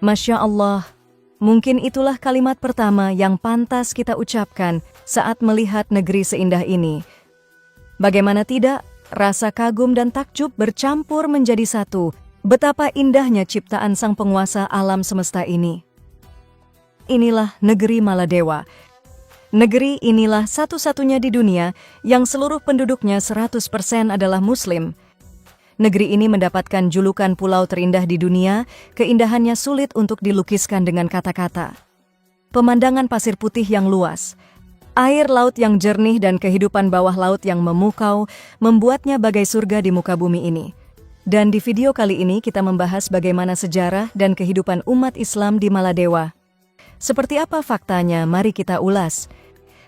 Masya Allah, mungkin itulah kalimat pertama yang pantas kita ucapkan saat melihat negeri seindah ini. Bagaimana tidak, rasa kagum dan takjub bercampur menjadi satu. Betapa indahnya ciptaan sang penguasa alam semesta ini. Inilah negeri Maladewa. Negeri inilah satu-satunya di dunia yang seluruh penduduknya 100% adalah Muslim. Negeri ini mendapatkan julukan pulau terindah di dunia, keindahannya sulit untuk dilukiskan dengan kata-kata. Pemandangan pasir putih yang luas, air laut yang jernih dan kehidupan bawah laut yang memukau membuatnya bagai surga di muka bumi ini. Dan di video kali ini kita membahas bagaimana sejarah dan kehidupan umat Islam di Maladewa. Seperti apa faktanya, mari kita ulas.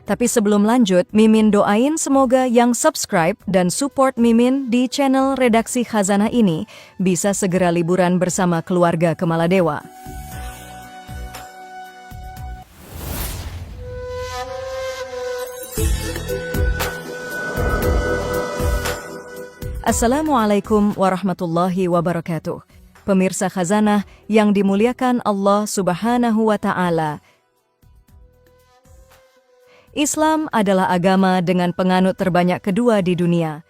Tapi sebelum lanjut, Mimin doain semoga yang subscribe dan support Mimin di channel Redaksi Khazanah ini bisa segera liburan bersama keluarga ke Maladewa. Assalamualaikum warahmatullahi wabarakatuh. Pemirsa Khazanah yang dimuliakan Allah Subhanahu wa Ta'ala. Islam adalah agama dengan penganut terbanyak kedua di dunia.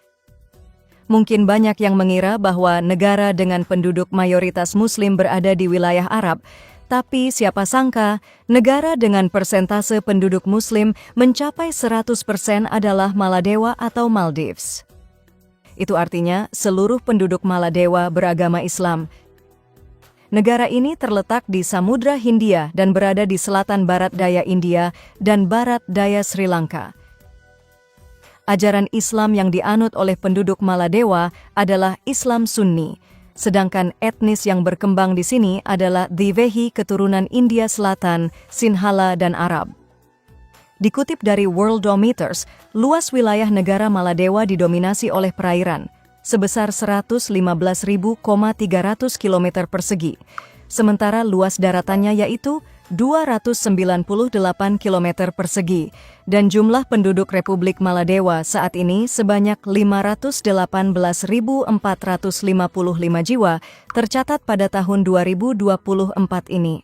Mungkin banyak yang mengira bahwa negara dengan penduduk mayoritas Muslim berada di wilayah Arab, tapi siapa sangka negara dengan persentase penduduk Muslim mencapai 100% adalah Maladewa atau Maldives. Itu artinya seluruh penduduk Maladewa beragama Islam. Negara ini terletak di Samudra Hindia dan berada di selatan barat daya India dan barat daya Sri Lanka. Ajaran Islam yang dianut oleh penduduk Maladewa adalah Islam Sunni, sedangkan etnis yang berkembang di sini adalah Divehi keturunan India Selatan, Sinhala, dan Arab. Dikutip dari Worldometers, luas wilayah negara Maladewa didominasi oleh perairan, sebesar 115.300 km persegi, sementara luas daratannya yaitu 298 km persegi, dan jumlah penduduk Republik Maladewa saat ini sebanyak 518.455 jiwa tercatat pada tahun 2024 ini.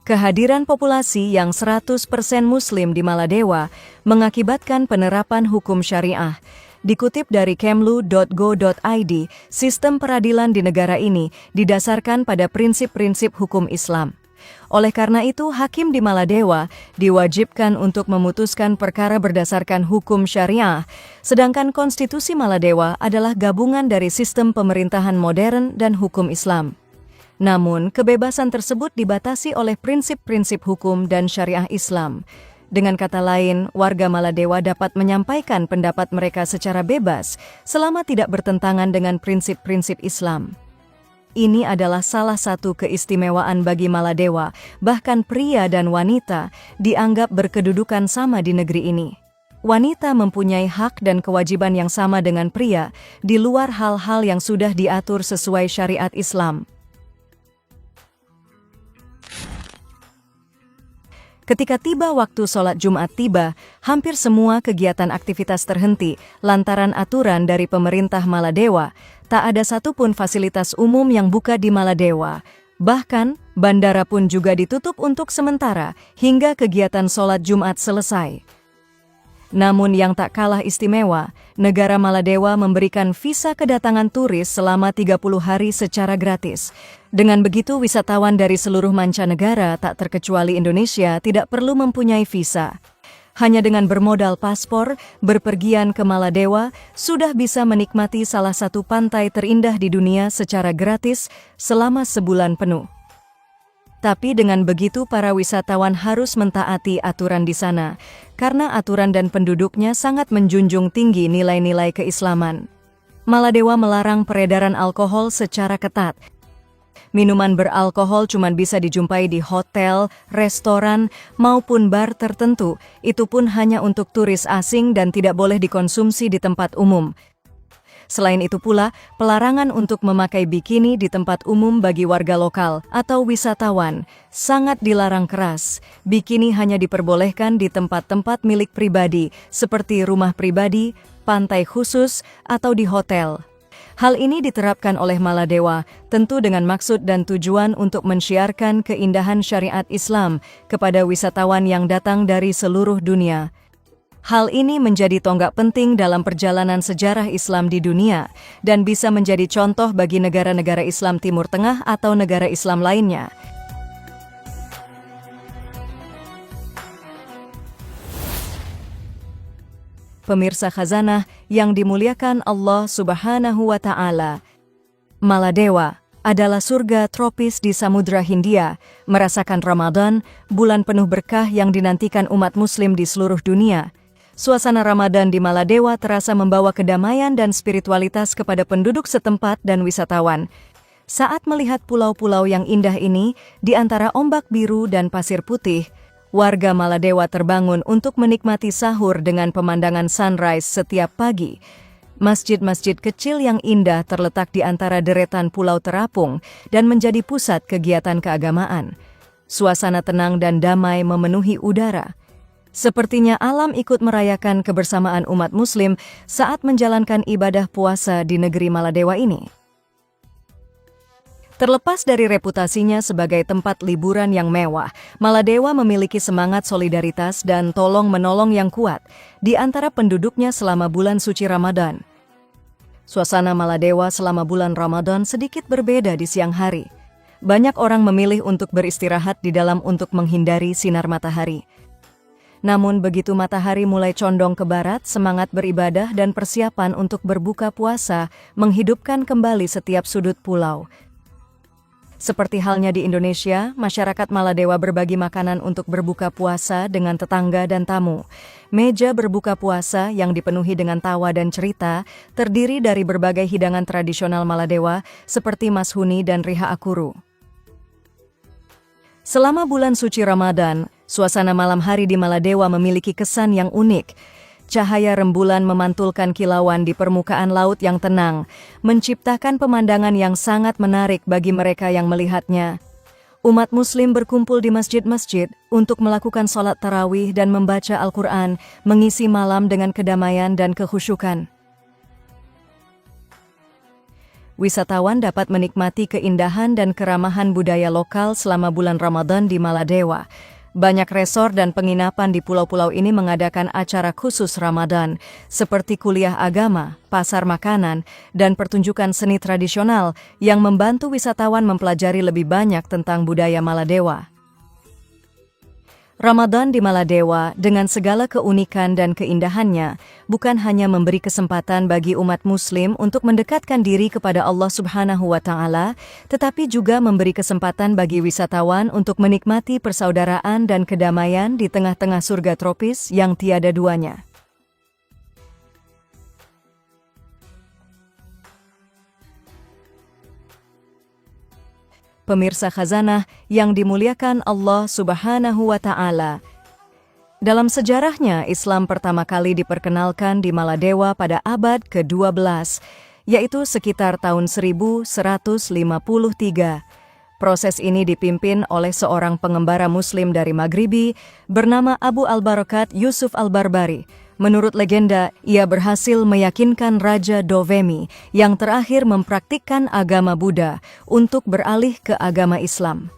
Kehadiran populasi yang 100% Muslim di Maladewa mengakibatkan penerapan hukum syariah. Dikutip dari kemlu.go.id, sistem peradilan di negara ini didasarkan pada prinsip-prinsip hukum Islam. Oleh karena itu, hakim di Maladewa diwajibkan untuk memutuskan perkara berdasarkan hukum syariah, sedangkan konstitusi Maladewa adalah gabungan dari sistem pemerintahan modern dan hukum Islam. Namun, kebebasan tersebut dibatasi oleh prinsip-prinsip hukum dan syariah Islam. Dengan kata lain, warga Maladewa dapat menyampaikan pendapat mereka secara bebas selama tidak bertentangan dengan prinsip-prinsip Islam. Ini adalah salah satu keistimewaan bagi Maladewa, bahkan pria dan wanita dianggap berkedudukan sama di negeri ini. Wanita mempunyai hak dan kewajiban yang sama dengan pria di luar hal-hal yang sudah diatur sesuai syariat Islam. Ketika tiba waktu sholat Jumat tiba, hampir semua kegiatan aktivitas terhenti lantaran aturan dari pemerintah Maladewa. Tak ada satupun fasilitas umum yang buka di Maladewa. Bahkan, bandara pun juga ditutup untuk sementara hingga kegiatan sholat Jumat selesai. Namun yang tak kalah istimewa, negara Maladewa memberikan visa kedatangan turis selama 30 hari secara gratis. Dengan begitu, wisatawan dari seluruh mancanegara, tak terkecuali Indonesia, tidak perlu mempunyai visa. Hanya dengan bermodal paspor, berpergian ke Maladewa, sudah bisa menikmati salah satu pantai terindah di dunia secara gratis selama sebulan penuh. Tapi dengan begitu para wisatawan harus mentaati aturan di sana, karena aturan dan penduduknya sangat menjunjung tinggi nilai-nilai keislaman. Maladewa melarang peredaran alkohol secara ketat. Minuman beralkohol cuma bisa dijumpai di hotel, restoran, maupun bar tertentu. Itu pun hanya untuk turis asing dan tidak boleh dikonsumsi di tempat umum. Selain itu pula, pelarangan untuk memakai bikini di tempat umum bagi warga lokal atau wisatawan sangat dilarang keras. Bikini hanya diperbolehkan di tempat-tempat milik pribadi, seperti rumah pribadi, pantai khusus, atau di hotel. Hal ini diterapkan oleh Maladewa, tentu dengan maksud dan tujuan untuk mensiarkan keindahan syariat Islam kepada wisatawan yang datang dari seluruh dunia. Hal ini menjadi tonggak penting dalam perjalanan sejarah Islam di dunia dan bisa menjadi contoh bagi negara-negara Islam Timur Tengah atau negara Islam lainnya. Pemirsa Khazanah yang dimuliakan Allah Subhanahu wa Ta'ala, Maladewa adalah surga tropis di Samudra Hindia, merasakan Ramadan, bulan penuh berkah yang dinantikan umat Muslim di seluruh dunia. Suasana Ramadan di Maladewa terasa membawa kedamaian dan spiritualitas kepada penduduk setempat dan wisatawan. Saat melihat pulau-pulau yang indah ini, di antara ombak biru dan pasir putih, warga Maladewa terbangun untuk menikmati sahur dengan pemandangan sunrise setiap pagi. Masjid-masjid kecil yang indah terletak di antara deretan pulau terapung dan menjadi pusat kegiatan keagamaan. Suasana tenang dan damai memenuhi udara. Sepertinya alam ikut merayakan kebersamaan umat Muslim saat menjalankan ibadah puasa di negeri Maladewa ini. Terlepas dari reputasinya sebagai tempat liburan yang mewah, Maladewa memiliki semangat solidaritas dan tolong-menolong yang kuat di antara penduduknya selama bulan suci Ramadan. Suasana Maladewa selama bulan Ramadan sedikit berbeda di siang hari. Banyak orang memilih untuk beristirahat di dalam untuk menghindari sinar matahari. Namun begitu matahari mulai condong ke barat, semangat beribadah dan persiapan untuk berbuka puasa menghidupkan kembali setiap sudut pulau. Seperti halnya di Indonesia, masyarakat Maladewa berbagi makanan untuk berbuka puasa dengan tetangga dan tamu. Meja berbuka puasa yang dipenuhi dengan tawa dan cerita terdiri dari berbagai hidangan tradisional Maladewa seperti mashuni dan riha akuru. Selama bulan suci Ramadan, suasana malam hari di Maladewa memiliki kesan yang unik. Cahaya rembulan memantulkan kilauan di permukaan laut yang tenang, menciptakan pemandangan yang sangat menarik bagi mereka yang melihatnya. Umat Muslim berkumpul di masjid-masjid untuk melakukan sholat tarawih dan membaca Al-Quran, mengisi malam dengan kedamaian dan kekhusyukan. Wisatawan dapat menikmati keindahan dan keramahan budaya lokal selama bulan Ramadan di Maladewa. Banyak resor dan penginapan di pulau-pulau ini mengadakan acara khusus Ramadan, seperti kuliah agama, pasar makanan, dan pertunjukan seni tradisional yang membantu wisatawan mempelajari lebih banyak tentang budaya Maladewa. Ramadan di Maladewa dengan segala keunikan dan keindahannya bukan hanya memberi kesempatan bagi umat Muslim untuk mendekatkan diri kepada Allah Subhanahu wa Ta'ala, tetapi juga memberi kesempatan bagi wisatawan untuk menikmati persaudaraan dan kedamaian di tengah-tengah surga tropis yang tiada duanya. Pemirsa Khazanah yang dimuliakan Allah Subhanahu wa Ta'ala. Dalam sejarahnya, Islam pertama kali diperkenalkan di Maladewa pada abad ke-12, yaitu sekitar tahun 1153. Proses ini dipimpin oleh seorang pengembara Muslim dari Maghribi bernama Abu al-Barakat Yusuf al-Barbari. Menurut legenda, ia berhasil meyakinkan Raja Dovemi yang terakhir mempraktikkan agama Buddha untuk beralih ke agama Islam.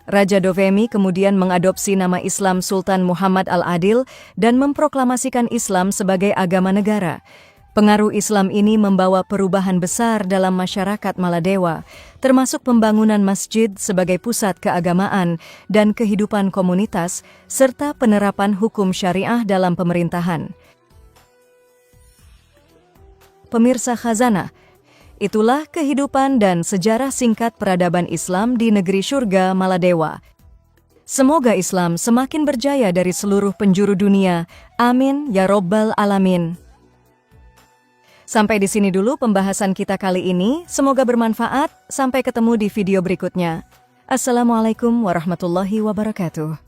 Raja Dovemi kemudian mengadopsi nama Islam Sultan Muhammad Al-Adil dan memproklamasikan Islam sebagai agama negara. Pengaruh Islam ini membawa perubahan besar dalam masyarakat Maladewa, termasuk pembangunan masjid sebagai pusat keagamaan dan kehidupan komunitas, serta penerapan hukum syariah dalam pemerintahan. Pemirsa Khazanah, itulah kehidupan dan sejarah singkat peradaban Islam di negeri surga Maladewa. Semoga Islam semakin berjaya dari seluruh penjuru dunia. Amin ya Rabbal Alamin. Sampai di sini dulu pembahasan kita kali ini. Semoga bermanfaat. Sampai ketemu di video berikutnya. Assalamualaikum warahmatullahi wabarakatuh.